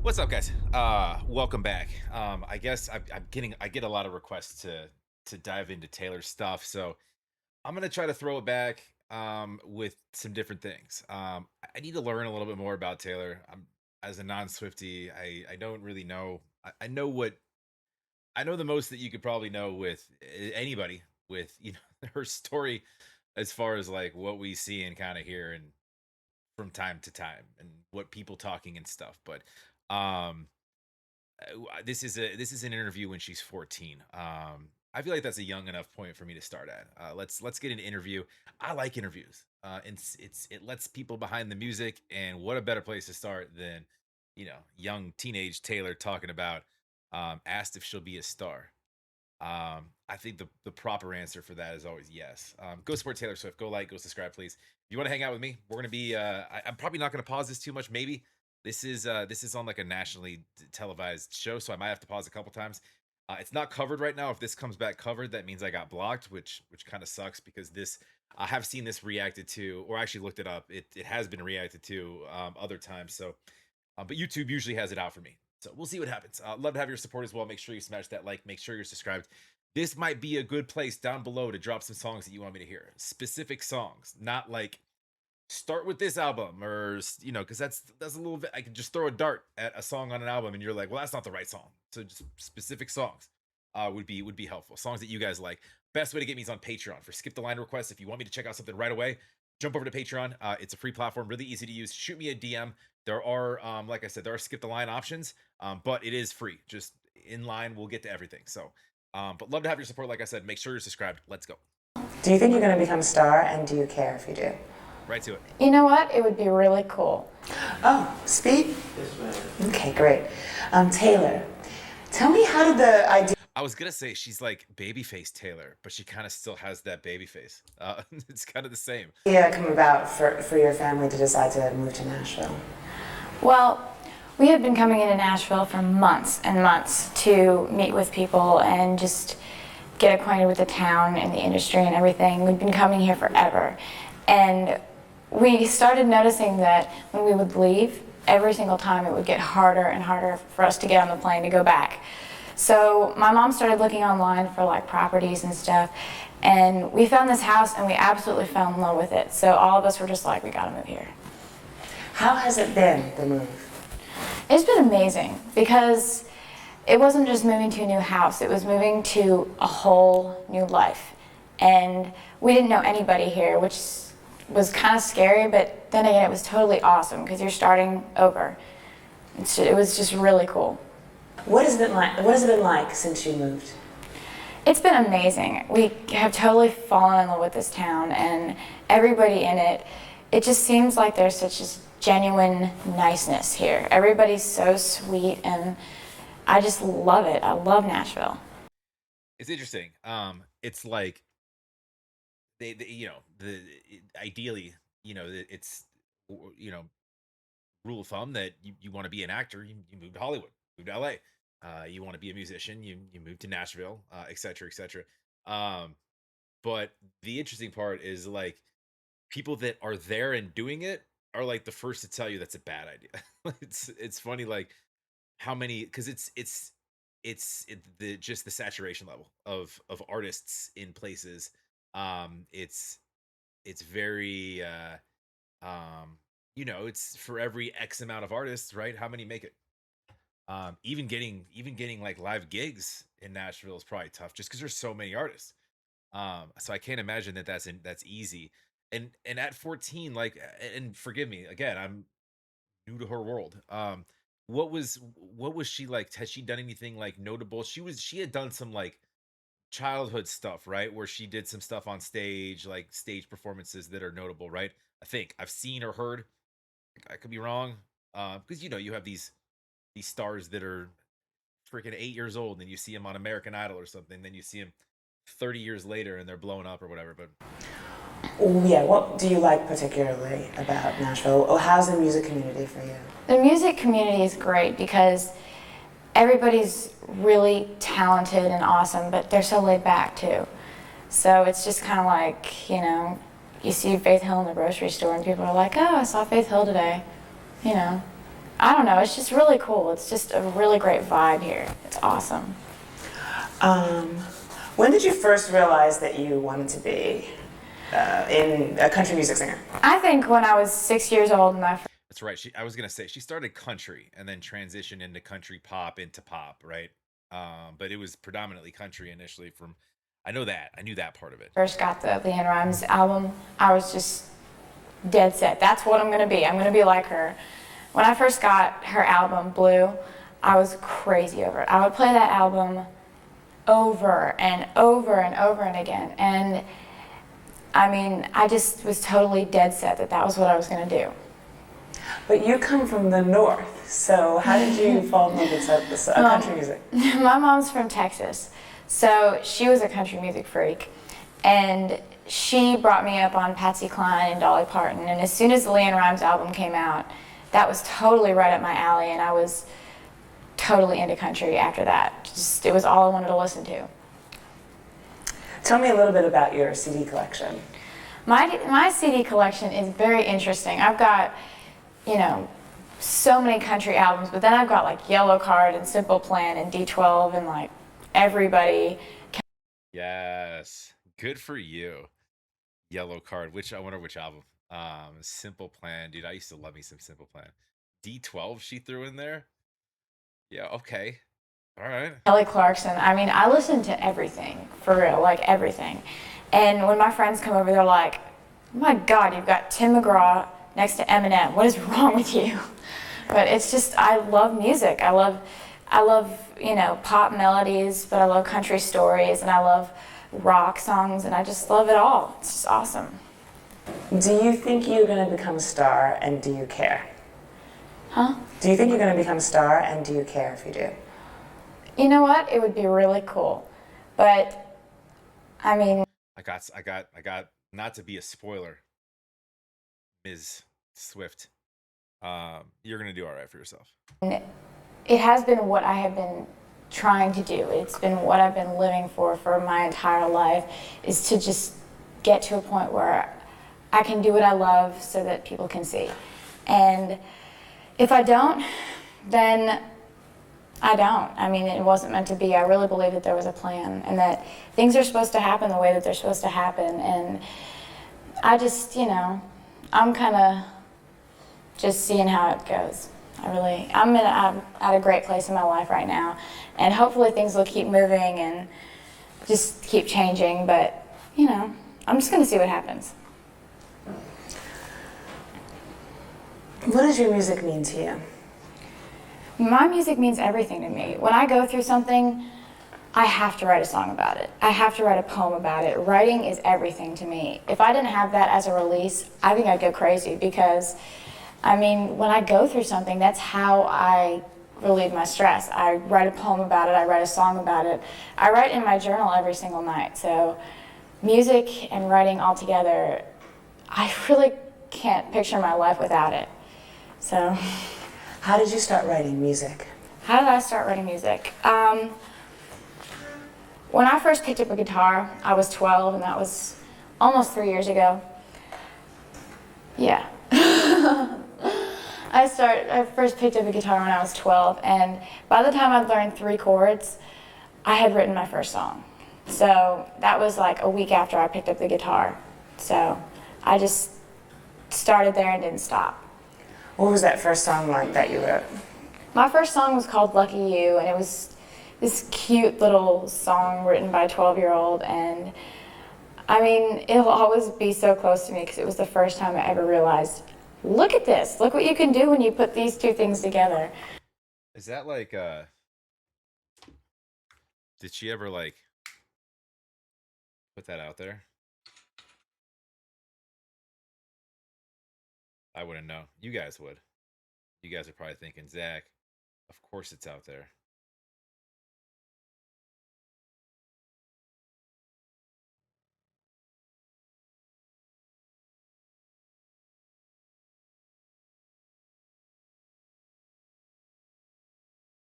What's up, guys? Welcome back. I guess I get a lot of requests to dive into Taylor's stuff, so I'm gonna try to throw it back with some different things. I need to learn a little bit more about Taylor. As a non-Swiftie, I don't really know. I know what I know the most that you could probably know with anybody with her story as far as like what we see and kind of hear and from time to time and what people talking and stuff, but. Um, this is an interview when she's 14. I feel like that's a young enough point for me to start at. Let's get an interview. I like interviews. And it lets people behind the music, and what a better place to start than young teenage Taylor talking about asked if she'll be a star. I think the proper answer for that is always yes. Go support Taylor Swift. Go like, go subscribe, please. If you want to hang out with me, we're gonna be. I'm probably not gonna pause this too much. Maybe this is on like a nationally televised show, so I might have to pause a couple times. It's not covered right now. If this comes back covered, that means I got blocked, which kind of sucks because this I have seen this reacted to, or actually looked it up. It has been reacted to other times. So, but YouTube usually has it out for me. So we'll see what happens. Love to have your support as well. Make sure you smash that like. Make sure you're subscribed. This might be a good place down below to drop some songs that you want me to hear. Specific songs, not like start with this album or because that's a little bit. I can just throw a dart at a song on an album and you're like, well, that's not the right song. So just specific songs would be helpful. Songs that you guys like. Best way to get me is on Patreon for skip the line requests. If you want me to check out something right away, jump over to Patreon. It's a free platform, really easy to use. Shoot me a DM. There are, like I said, there are skip the line options, but it is free. Just in line, we'll get to everything. So, but love to have your support. Like I said, make sure you're subscribed. Let's go. Do you think you're going to become a star, and do you care if you do? Right to it. You know what? It would be really cool. Oh, speed? Yes, ma'am. Okay, great. Taylor, tell me, how did the idea... I was gonna say she's like babyface Taylor, but she kind of still has that baby face. It's kind of the same. come about for your family to decide to move to Nashville? Well, we had been coming into Nashville for months and months to meet with people and just get acquainted with the town and the industry and everything. We'd been coming here forever. And we started noticing that when we would leave, every single time it would get harder and harder for us to get on the plane to go back. So my mom started looking online for like properties and stuff, and we found this house and we absolutely fell in love with it. So all of us were just like, we gotta move here. How has it been, the move? It's been amazing because it wasn't just moving to a new house, it was moving to a whole new life. And we didn't know anybody here, which was kind of scary, but then again, it was totally awesome because you're starting over. It was just really cool. What has it been like? What has it been like since you moved? It's been amazing. We have totally fallen in love with this town and everybody in it. It just seems like there's such a genuine niceness here. Everybody's so sweet and I just love it. I love Nashville. It's interesting. It's like the ideally, it's rule of thumb that you want to be an actor, you move to Hollywood, move to LA. You want to be a musician, you move to Nashville, et cetera, et cetera. Um, but the interesting part is like people that are there and doing it are like the first to tell you that's a bad idea. It's funny like how many because the just the saturation level of artists in places. It's very it's for every X amount of artists, right? How many make it? Even getting like live gigs in Nashville is probably tough just because there's so many artists. So I can't imagine that that's easy. And at 14, like, and forgive me again, I'm new to her world. What was she like? Has she done anything like notable? She had done some like childhood stuff, right? Where she did some stuff on stage, like stage performances that are notable, right? I think I've seen or heard. I could be wrong. Because you have these stars that are freaking 8 years old, and you see them on American Idol or something. Then you see them 30 years later, and they're blowing up or whatever. But Oh, yeah, what do you like particularly about Nashville? Or how's the music community for you? The music community is great because everybody's really talented and awesome, but they're so laid back too. So it's just kind of like, you see Faith Hill in the grocery store and people are like, oh, I saw Faith Hill today. You know, I don't know, it's just really cool. It's just a really great vibe here. It's awesome. Um, when did you first realize that you wanted to be in a country music singer? I think when I was 6 years old and That's right. I was gonna say she started country and then transitioned into country pop into pop, right? But it was predominantly country initially. From I know that I knew that part of it. first got the Leanne Rimes album, I was just dead set. That's what I'm gonna be. I'm gonna be like her. When I first got her album, Blue, I was crazy over it. I would play that album over and over and over and again. And I mean, I just was totally dead set that that was what I was gonna do. But you come from the north, so how did you fall in love with country music? My mom's from Texas, so she was a country music freak. And she brought me up on Patsy Cline and Dolly Parton. And as soon as the Leanne Rimes album came out, that was totally right up my alley, and I was totally into country after that. Just, it was all I wanted to listen to. Tell me a little bit about your CD collection. My CD collection is very interesting. I've got, you know, so many country albums, but then I've got like Yellow Card and Simple Plan and D12 and like everybody. Yes, good for you. Yellow Card. Which I wonder which album. Simple Plan, dude. I used to love me some Simple Plan. D12 she threw in there. Yeah. Okay. All right. Kelly Clarkson. I mean, I listen to everything, for real, like everything. And when my friends come over, they're like, oh my God, you've got Tim McGraw next to Eminem. What is wrong with you? But it's just, I love music. I love, you know, pop melodies, but I love country stories, and I love rock songs, and I just love it all. It's just awesome. Do you think you're going to become a star, and do you care? Huh? Do you think you're going to become a star, and do you care if you do? You know what? It would be really cool. But, I mean, I got. Not to be a spoiler, Ms. Swift. You're gonna do all right for yourself. it has been what I have been trying to do. It's been what I've been living for my entire life, is to just get to a point where I can do what I love so that people can see. And if I don't, then I don't. I mean, it wasn't meant to be. I really believe that there was a plan and that things are supposed to happen the way that they're supposed to happen. And I just, you know, I'm kind of just seeing how it goes. I'm at a great place in my life right now. And hopefully things will keep moving and just keep changing. But, you know, I'm just going to see what happens. What does your music mean to you? My music means everything to me. When I go through something, I have to write a song about it. I have to write a poem about it. Writing is everything to me. If I didn't have that as a release, I think I'd go crazy, because, I mean, when I go through something, that's how I relieve my stress. I write a poem about it. I write a song about it. I write in my journal every single night. So music and writing all together, I really can't picture my life without it. So. How did you start writing music? How did I start writing music? When I first picked up a guitar, I was 12, and that was almost 3 years ago. Yeah. I first picked up a guitar when I was 12, and by the time I'd learned 3 chords, I had written my first song. So that was like a week after I picked up the guitar. So I just started there and didn't stop. What was that first song like that you wrote? My first song was called Lucky You, and it was this cute little song written by a 12-year-old, and I mean, it'll always be so close to me because it was the first time I ever realized, look at this, look what you can do when you put these two things together. Is that like did she ever like put that out there? I wouldn't know. You guys would. You guys are probably thinking, Zach, of course it's out there.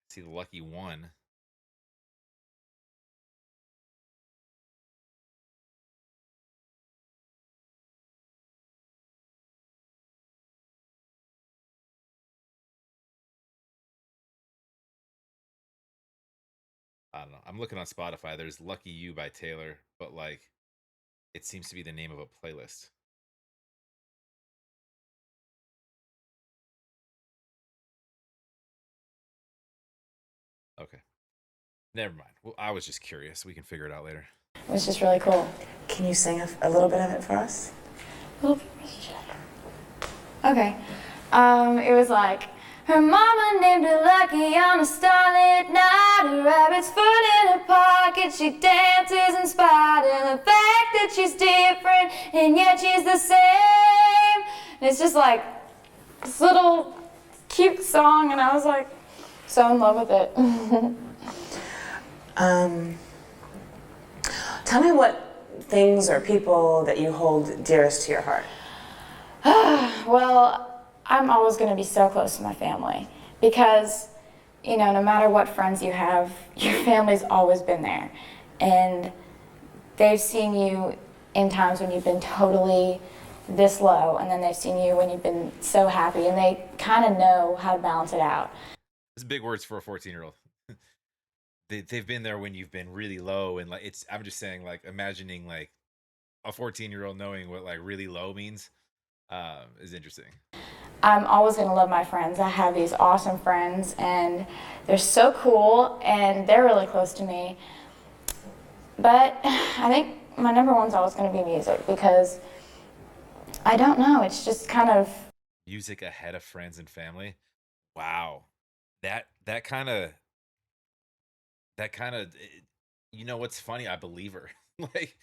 See the lucky one. I don't know. I'm looking on Spotify. There's Lucky You by Taylor, but like it seems to be the name of a playlist. Okay. Never mind. Well, I was just curious. We can figure it out later. It was just really cool. Can you sing a little bit of it for us? Okay. It was like, her mama named her Lucky on a starlit night. A rabbit's foot in her pocket. She dances in spite of the fact that she's different, and yet she's the same. And it's just like this little cute song, and I was like so in love with it. Tell me what things or people that you hold dearest to your heart. Well, I'm always going to be so close to my family because, you know, no matter what friends you have, your family's always been there. And they've seen you in times when you've been totally this low, and then they've seen you when you've been so happy, and they kind of know how to balance it out. It's big words for a 14-year-old. They've been there when you've been really low, and like I'm just saying, like imagining like a 14-year-old knowing what like really low means is interesting. I'm always going to love my friends. I have these awesome friends, and they're so cool, and they're really close to me. But I think my number one's always going to be music because I don't know. It's just kind of Music ahead of friends and family. Wow, that kind of you know what's funny? I believe her. Like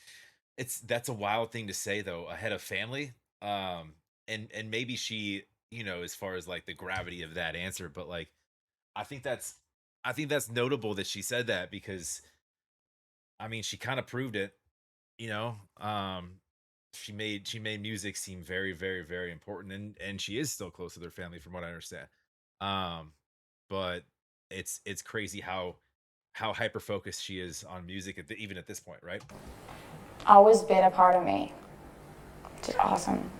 that's a wild thing to say though, ahead of family. And maybe she, you know, as far as like the gravity of that answer, but like I think that's I think that's notable that she said that because I mean she kind of proved it, you know. She made music seem very, very, very important, and she is still close to their family from what I understand. Um, but it's crazy how hyper focused she is on music even at this point, right? always been a part of me. Just awesome.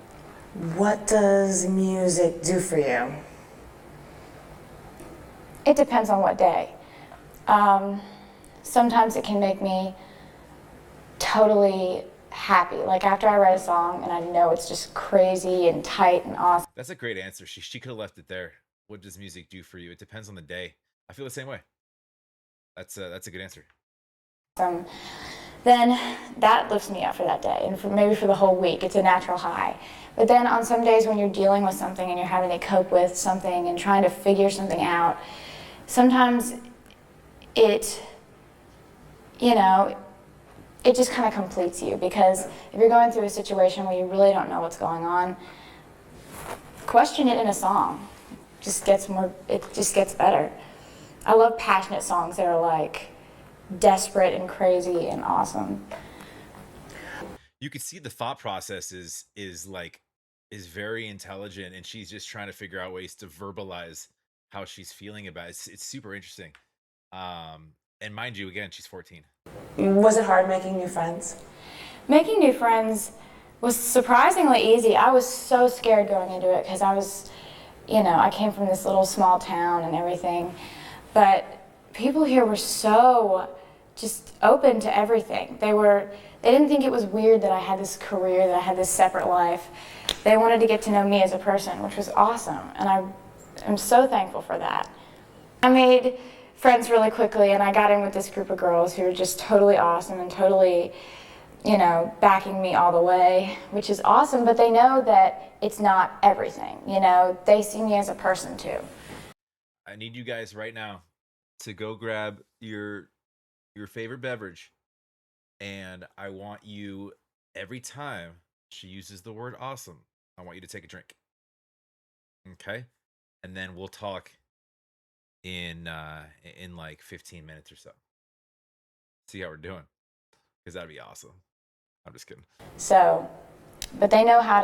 What does music do for you? It depends on what day. Sometimes it can make me totally happy. Like after I write a song and I know it's just crazy and tight and awesome. That's a great answer. She could have left it there. What does music do for you? It depends on the day. I feel the same way. That's a good answer. Then that lifts me up for that day and maybe for the whole week. It's a natural high. But then on some days when you're dealing with something and you're having to cope with something and trying to figure something out, sometimes it, it just kind of completes you, because if you're going through a situation where you really don't know what's going on, question it in a song. It just gets better. I love passionate songs that are like desperate and crazy and awesome. You could see the thought process is very intelligent, and she's just trying to figure out ways to verbalize how she's feeling about it. It's super interesting. And mind you, again, she's 14. Was it hard making new friends? Making new friends was surprisingly easy. I was so scared going into it because I came from this little small town and everything. But people here were so just open to everything. They didn't think it was weird that I had this career, that I had this separate life. They wanted to get to know me as a person, which was awesome. And I am so thankful for that. I made friends really quickly, and I got in with this group of girls who were just totally awesome and totally, backing me all the way, which is awesome, but they know that it's not everything. They see me as a person too. I need you guys right now to go grab your favorite beverage, and I want you, every time she uses the word awesome, I want you to take a drink. Okay? And then we'll talk in like 15 minutes or so. See how we're doing. Because that'd be awesome. I'm just kidding. So, but they know how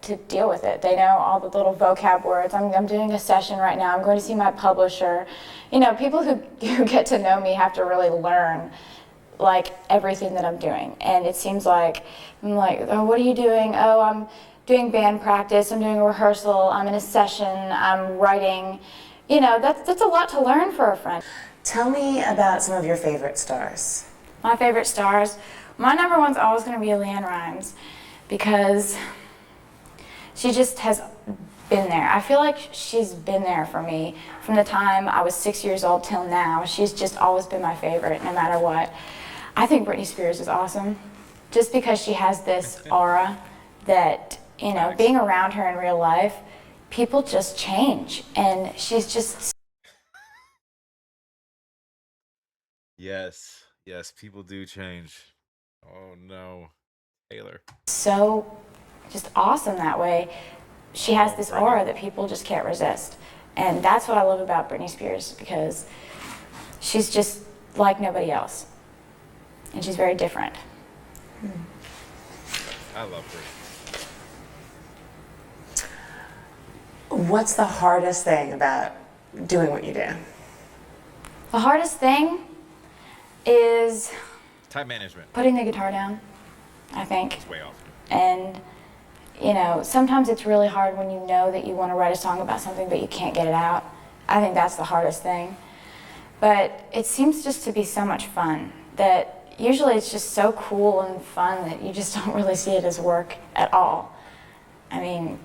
to deal with it. They know all the little vocab words. I'm doing a session right now. I'm going to see my publisher. People who get to know me have to really learn like everything that I'm doing. And it seems like I'm like, oh, what are you doing? Oh, I'm doing band practice. I'm doing a rehearsal. I'm in a session. I'm writing. That's a lot to learn for a friend. Tell me about some of your favorite stars. My favorite stars, my number one's always going to be Leanne Rimes because she just has been there. I feel like she's been there for me from the time I was 6 years old till now. She's just always been my favorite, no matter what. I think Britney Spears is awesome, just because she has this aura that, you know, being around her in real life, people just change, and she's just Yes, yes, people do change. Oh no, Taylor. so just awesome that way. She has Oh, this Brittany. aura that people just can't resist. And that's what I love about Britney Spears, because she's just like nobody else. And she's very different. I love her. What's the hardest thing about doing what you do? The hardest thing is Time management. putting the guitar down, I think. It's way off. And, you know, sometimes it's really hard when you know that you want to write a song about something but you can't get it out. I think that's the hardest thing. But it seems just to be so much fun that usually it's just so cool and fun that you just don't really see it as work at all. I mean,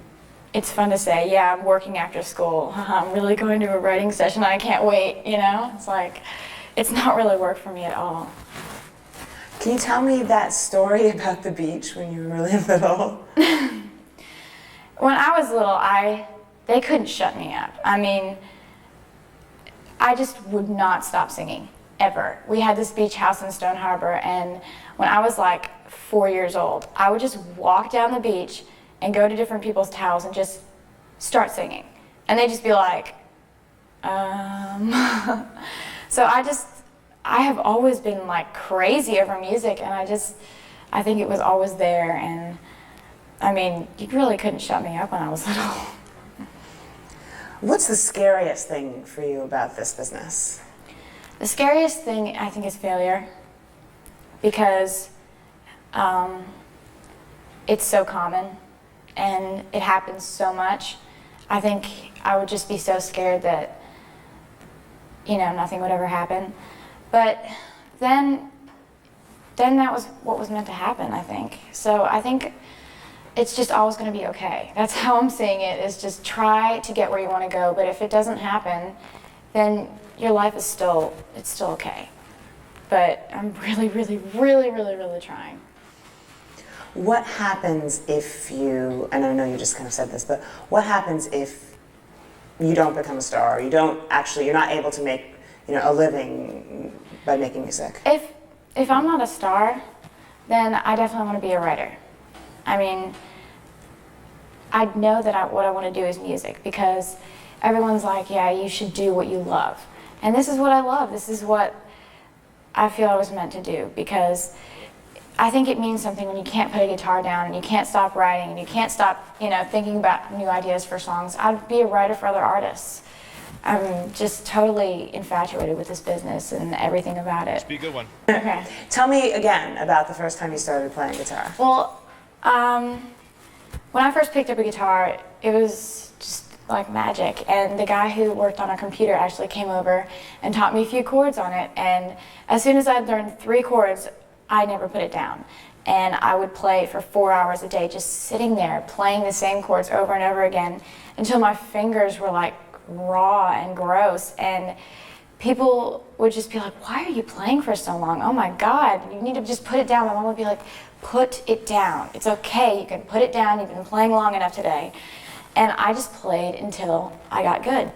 it's fun to say, yeah, I'm working after school. I'm really going to a writing session. I can't wait, you know? It's like, it's not really work for me at all. Can you tell me that story about the beach when you were really little? When I was little, they couldn't shut me up. I mean, I just would not stop singing, ever. We had this beach house in Stone Harbor, and when I was like 4 years old, I would just walk down the beach and go to different people's towels and just start singing. And they'd just be like, So I have always been like crazy over music, and I think it was always there, and I mean, you really couldn't shut me up when I was little. What's the scariest thing for you about this business? The scariest thing, I think, is failure, because it's so common and it happens so much. I think I would just be so scared that, you know, nothing would ever happen. But then that was what was meant to happen, I think. So I think it's just always going to be okay. That's how I'm seeing it, is just try to get where you want to go. But if it doesn't happen, then your life is still okay. But I'm really, really, really, really, really trying. What happens if you, and I know you just kind of said this, but what happens if you don't become a star? You're not able to make, a living by making music? If I'm not a star, then I definitely want to be a writer. I mean, I know that what I want to do is music, because everyone's like, yeah, you should do what you love. And this is what I love. This is what I feel I was meant to do, because I think it means something when you can't put a guitar down and you can't stop writing and you can't stop, thinking about new ideas for songs. I'd be a writer for other artists. I'm just totally infatuated with this business and everything about it. Be a good one. Okay. Tell me again about the first time you started playing guitar. Well, when I first picked up a guitar, it was just like magic. And the guy who worked on our computer actually came over and taught me a few chords on it. And as soon as I'd learned 3 chords, I never put it down. And I would play for 4 hours a day, just sitting there playing the same chords over and over again until my fingers were like raw and gross. And people would just be like, why are you playing for so long? Oh my God, you need to just put it down. My mom would be like, put it down. It's okay, you can put it down. You've been playing long enough today. And I just played until I got good.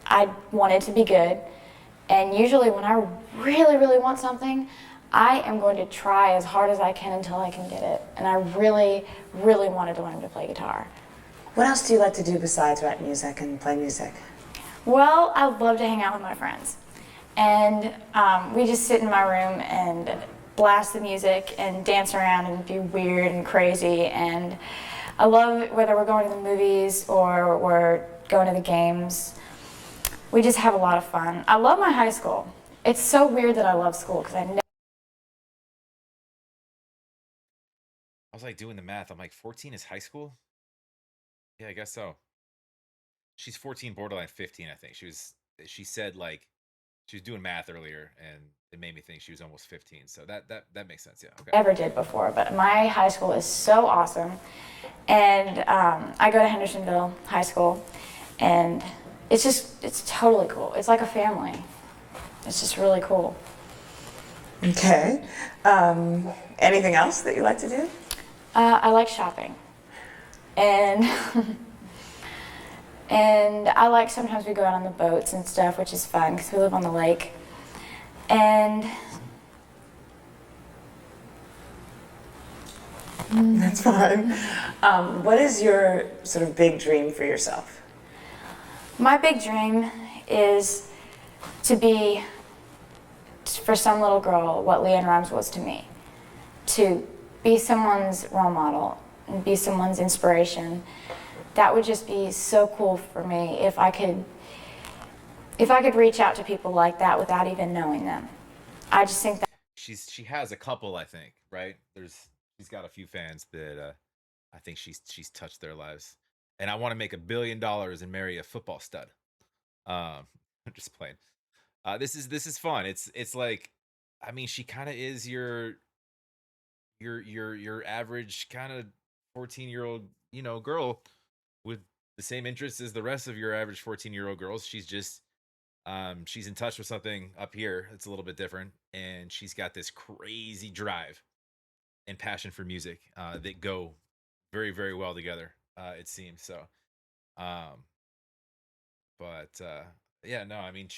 I wanted to be good. And usually when I really, really want something, I am going to try as hard as I can until I can get it. And I really, really wanted to learn to play guitar. What else do you like to do besides write music and play music? Well, I love to hang out with my friends. And we just sit in my room and blast the music and dance around and be weird and crazy. And I love whether we're going to the movies or we're going to the games. We just have a lot of fun. I love my high school. It's so weird that I love school, because I I was like doing the math. I'm like, 14 is high school? Yeah, I guess so. She's 14, borderline 15, I think. She said like She was doing math earlier, and it made me think she was almost 15. So that makes sense. Yeah. Okay. Ever did before, but my high school is so awesome. And I go to Hendersonville High School, and it's totally cool. It's like a family. It's just really cool. Okay. Anything else that you like to do? I like shopping. And and I like sometimes we go out on the boats and stuff, which is fun because we live on the lake. And That's fine. What is your sort of big dream for yourself? my big dream is to be, for some little girl, what Leanne Rimes was to me. To be someone's role model and be someone's inspiration. That would just be so cool for me if I could reach out to people like that without even knowing them. I just think that She has a couple, I think, right? She's got a few fans that I think she's touched their lives. And I want to make $1 billion and marry a football stud. I'm just playing. This is fun. It's like, I mean, she kind of is your average kind of 14-year-old, girl with the same interests as the rest of your average 14-year-old girls. She's just she's in touch with something up here. It's a little bit different, and she's got this crazy drive and passion for music that go very, very well together. It seems so. Um, but yeah, no, I mean,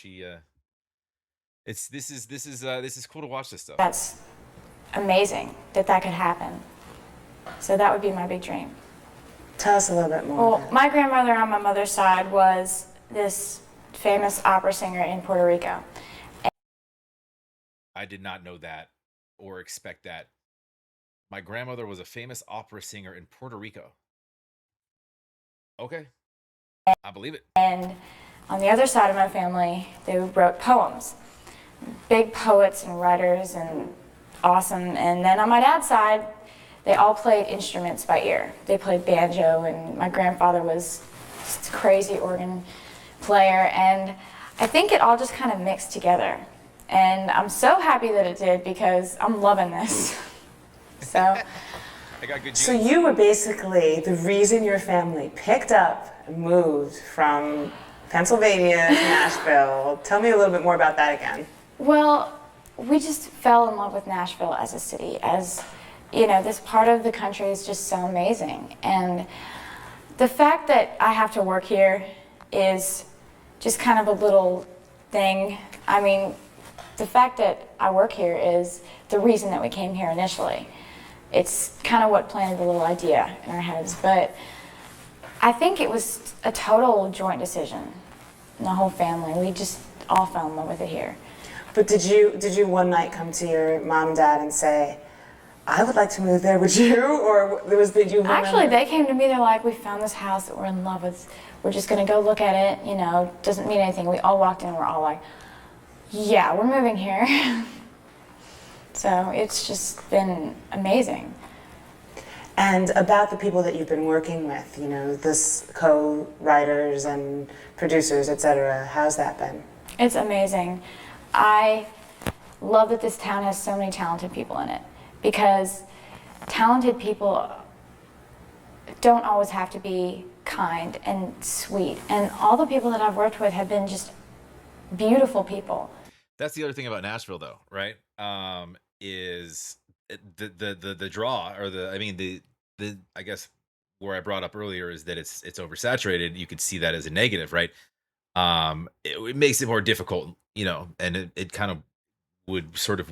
it's this is cool to watch this stuff. that's amazing that that could happen. So that would be my big dream. Tell us a little bit more. Well, my grandmother on my mother's side was this famous opera singer in Puerto Rico. I did not know that or expect that. My grandmother was a famous opera singer in Puerto Rico. Okay, I believe it. And on the other side of my family, they wrote poems. Big poets and writers and awesome. And then on my dad's side, they all played instruments by ear. They played banjo, and my grandfather was just a crazy organ player. And I think it all just kind of mixed together. And I'm so happy that it did because I'm loving this. So I got good So genes. you were basically the reason your family picked up and moved from Pennsylvania to Nashville. Tell me a little bit more about that again. well, we just fell in love with Nashville as a city. As you know, this part of the country is just so amazing. And the fact that I have to work here is just kind of a little thing. I mean, the fact that I work here is the reason that we came here initially. It's kind of what planted the little idea in our heads. But I think it was a total joint decision. The whole family, we just all fell in love with it here. But did you one night come to your mom and dad and say, I would like to move there, would you? Or did you remember? Actually, they came to me, they're like, we found this house that we're in love with. We're just gonna go look at it, doesn't mean anything. We all walked in and we're all like, yeah, we're moving here. So it's just been amazing. And about the people that you've been working with, this co-writers and producers, etc. How's that been? It's amazing. I love that this town has so many talented people in it because talented people don't always have to be kind and sweet. And all the people that I've worked with have been just beautiful people. That's the other thing about Nashville, though, right? Is the draw, or the I guess where I brought up earlier is that it's oversaturated. You could see that as a negative, right? It makes it more difficult, and it kind of would sort of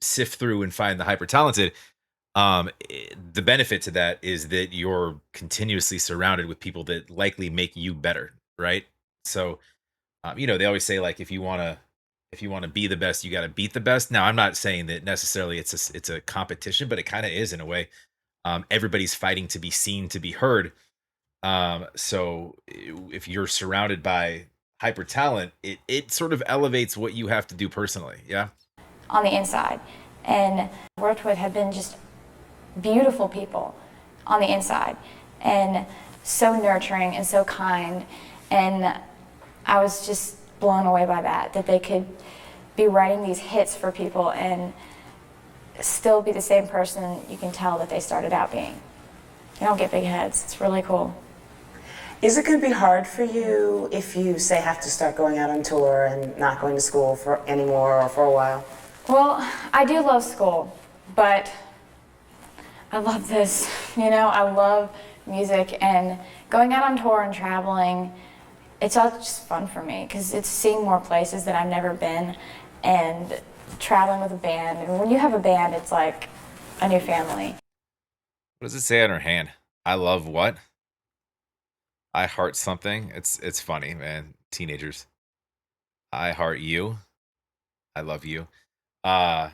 sift through and find the hyper talented. The benefit to that is that you're continuously surrounded with people that likely make you better, right? So they always say, like, if you want to be the best, you got to beat the best. Now, I'm not saying that necessarily it's a competition, but it kind of is in a way. Everybody's fighting to be seen, to be heard. So if you're surrounded by hyper talent, it sort of elevates what you have to do personally. Yeah. On the inside, and worked with have been just beautiful people on the inside, and so nurturing and so kind. And I was just blown away by that they could be writing these hits for people and still be the same person you can tell that they started out being. They don't get big heads. It's really cool. Is it going to be hard for you if you, say, have to start going out on tour and not going to school for anymore or for a while? Well, I do love school, but I love this. You know, I love music, and going out on tour and traveling, it's all just fun for me because it's seeing more places that I've never been and traveling with a band. And when you have a band, it's like a new family. What does it say on her hand? I love what? I heart something. It's funny, man. Teenagers. I heart you. I love you. Uh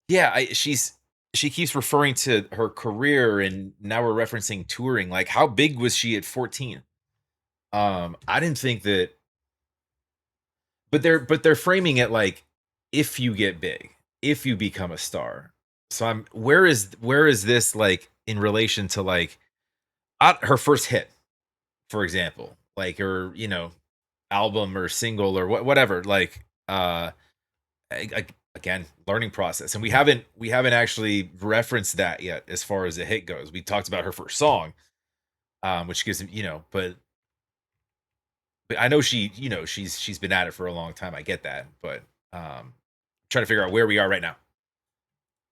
yeah, she keeps referring to her career, and now we're referencing touring. Like, how big was she at 14? I didn't think that, but they're framing it like, if you get big, if you become a star. So I'm where is this, like, in relation to, like, her first hit, for example, like, or, album or single or whatever, like, again, learning process, and we haven't actually referenced that yet as far as a hit goes. We talked about her first song, which gives, but I know she's been at it for a long time. I get that, but trying to figure out where we are right now.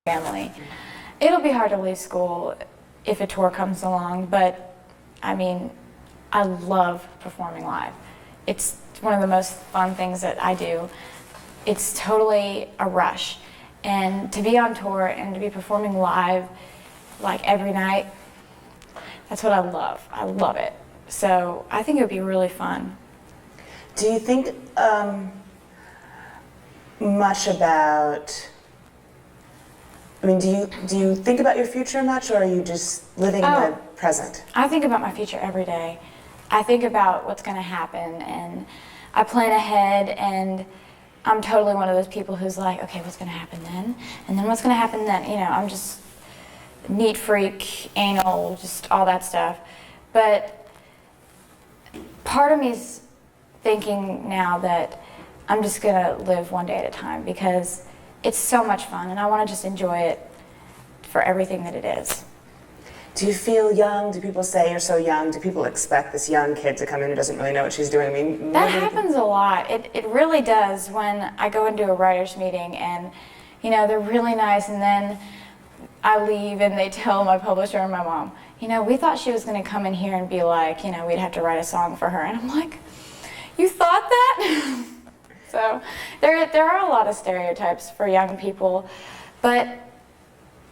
Family. It'll be hard to leave school if a tour comes along, but I mean, I love performing live. It's one of the most fun things that I do. It's totally a rush. And to be on tour and to be performing live like every night, that's what I love. I love it. So I think it would be really fun. Do you think much about, I mean, do you think about your future much, or are you just living in the present? I think about my future every day. I think about what's going to happen, and I plan ahead, and I'm totally one of those people who's like, okay, what's going to happen then? And then what's going to happen then? You know, I'm just neat freak, anal, just all that stuff. But part of me's thinking now that I'm just going to live one day at a time, because it's so much fun, and I want to just enjoy it for everything that it is. Do you feel young? Do people say you're so young? Do people expect this young kid to come in who doesn't really know what she's doing? I mean, that happens a lot. It really does when I go into a writer's meeting and, they're really nice, and then I leave and they tell my publisher and my mom, we thought she was going to come in here and be like, we'd have to write a song for her. And I'm like, you thought that? So there are a lot of stereotypes for young people, but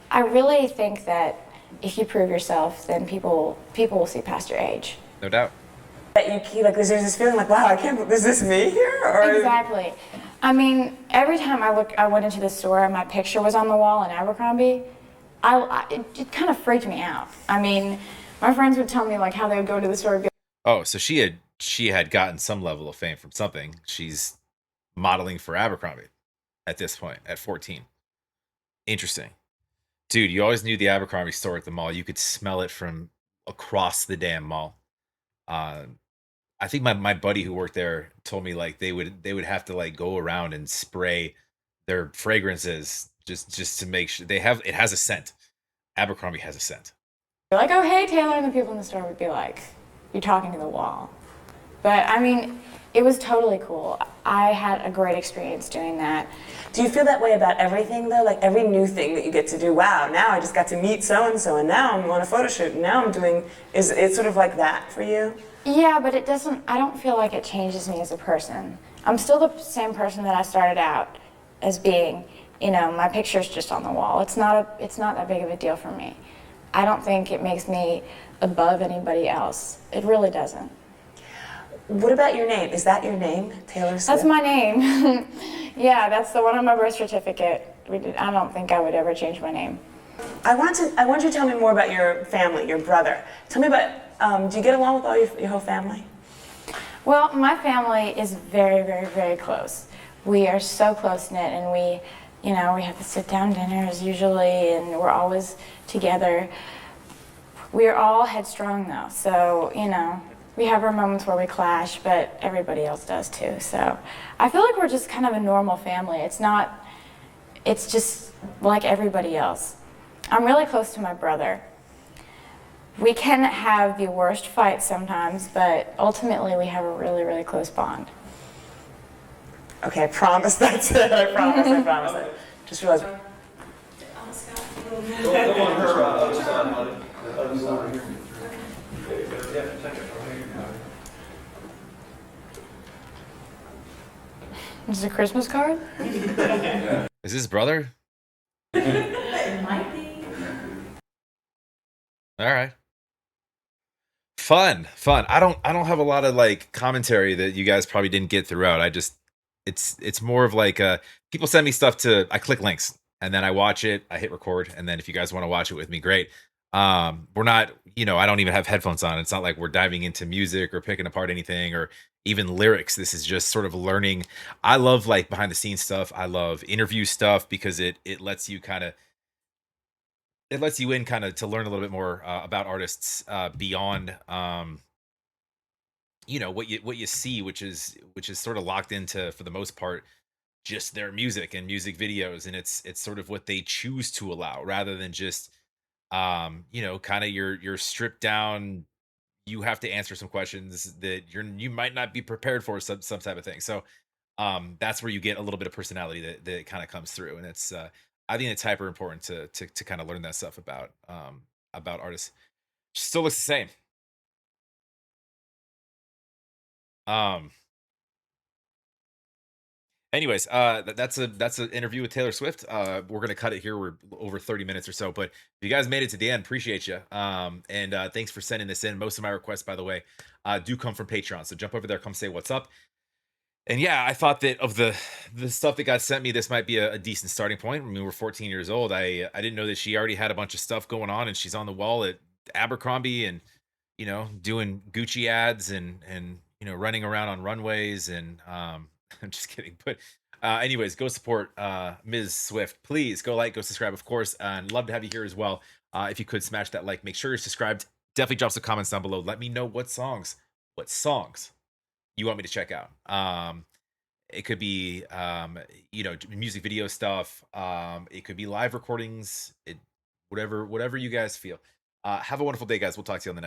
I really think that if you prove yourself, then people will see past your age. No doubt. That you keep, like, there's this feeling like, wow, I can't, is this me here? Or exactly. I mean, every time I went into the store and my picture was on the wall in Abercrombie, it kind of freaked me out. I mean, my friends would tell me like how they would go to the store and be Oh, so she had gotten some level of fame from something. She's modeling for Abercrombie at this point at 14. Interesting. Dude, you always knew the Abercrombie store at the mall. You could smell it from across the damn mall. I think my buddy who worked there told me, like, they would have to, like, go around and spray their fragrances just to make sure it has a scent. Abercrombie has a scent. like, oh, hey, Taylor, and the people in the store would be like, you're talking to the wall. But I mean, it was totally cool. I had a great experience doing that. Do you feel that way about everything, though? Like, every new thing that you get to do, wow, now I just got to meet so-and-so, and now I'm on a photo shoot, and now I'm doing, is it sort of like that for you? Yeah, but I don't feel like it changes me as a person. I'm still the same person that I started out as being. My picture's just on the wall. It's not that big of a deal for me. I don't think it makes me above anybody else. It really doesn't. What about your name? Is that your name, Taylor Swift? That's my name. Yeah, that's the one on my birth certificate. I don't think I would ever change my name. I want you to tell me more about your family, your brother. Tell me about, do you get along with all your whole family? Well, my family is very, very, very close. We are so close-knit, and we have to sit down dinners usually, and we're always together. We're all headstrong, though, so, We have our moments where we clash, but everybody else does too. So I feel like we're just kind of a normal family. It's just like everybody else. I'm really close to my brother. We can have the worst fights sometimes, but ultimately we have a really, really close bond. Okay, I promise that's it. I promise. I promise it. Just realized. Go on her other side. The other side here. Yeah, take it. Is it a Christmas card? Is this brother? It might be. All right. Fun. I don't have a lot of like commentary that you guys probably didn't get throughout. It's more of like people send me stuff to I click links and then I watch it, I hit record, and then if you guys want to watch it with me, great. We're not, I don't even have headphones on. It's not like we're diving into music or picking apart anything or even lyrics. This is just sort of learning. I love like behind the scenes stuff. I love interview stuff because it lets you kind of it lets you in kind of to learn a little bit more about artists beyond what you see, which is sort of locked into for the most part just their music and music videos, and it's sort of what they choose to allow rather than just kind of your stripped down. You have to answer some questions that you might not be prepared for, some type of thing. So that's where you get a little bit of personality that kind of comes through, and it's I think it's hyper important to kind of learn that stuff about artists. Still looks the same. um Anyways, that's an interview with Taylor Swift. We're gonna cut it here. We're over 30 minutes or so, but if you guys made it to the end, appreciate you. And thanks for sending this in. Most of my requests, by the way, do come from Patreon. So jump over there, come say what's up. And yeah, I thought that of the stuff that got sent me, this might be a decent starting point. I mean, we're 14 years old. I didn't know that she already had a bunch of stuff going on, and she's on the wall at Abercrombie, and doing Gucci ads and running around on runways, and I'm just kidding. But anyways, go support Ms. Swift. Please go like, go subscribe, of course, and love to have you here as well. If you could smash that like, make sure you're subscribed. Definitely drop some comments down below. Let me know what songs you want me to check out. It could be music video stuff. It could be live recordings. Whatever you guys feel. Have a wonderful day, guys. We'll talk to you on the next.